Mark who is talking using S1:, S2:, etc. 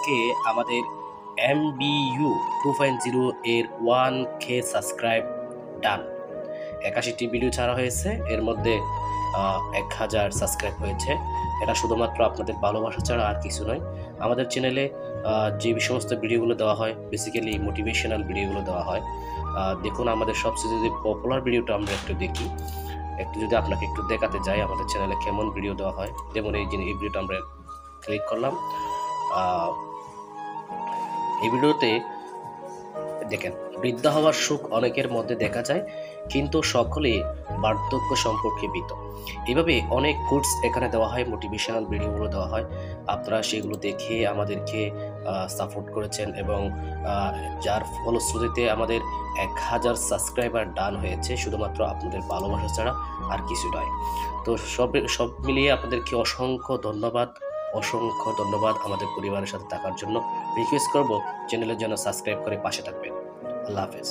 S1: আজকে আমাদের MBU 2.0 এর 1K সাবস্ক্রাইব ডান। 81টি ভিডিও ছাড়া হয়েছে, এর মধ্যে 1000 সাবস্ক্রাইব হয়েছে। এটা শুধুমাত্র আপনাদের ভালোবাসা ছাড়া আর কিছু নয়। আমাদের চ্যানেলে যে সমস্ত ভিডিওগুলো দেওয়া হয় বেসিক্যালি মোটিভেশনাল ভিডিওগুলো দেওয়া হয়। দেখুন আমাদের সবচেয়ে যদি পপুলার ভিডিওটা আমরা একটু দেখি, একটু যদি আপনাকে একটু দেখাতে যাই আমাদের চ্যানেলে কেমন ভিডিও দেওয়া হয়। যেমন এই ভিডিওটা আমরা ক্লিক করলাম, এই ভিডিওতে দেখেন বৃদ্ধা হওয়ার সুখ অনেকের মধ্যে দেখা যায়, কিন্তু সকলে বার্ধক্য সম্পর্কে ভীত। এইভাবে অনেক কোটস এখানে দেওয়া হয়, মোটিভেশনাল ভিডিওগুলো দেওয়া হয়। আপনারা সেগুলো দেখে আমাদেরকে সাপোর্ট করেছেন এবং যার ফলশ্রুতিতে আমাদের 1000 সাবস্ক্রাইবার ডান হয়েছে, শুধুমাত্র আপনাদের ভালোবাসা ছাড়া আর কিছু নয়। তো সব মিলিয়ে আপনাদেরকে অসংখ্য ধন্যবাদ আমাদের পরিবারের সাথে থাকার জন্য। রিকোয়েস্ট করব চ্যানেলের জন্য সাবস্ক্রাইব করে পাশে থাকবেন। আল্লাহ হাফেজ।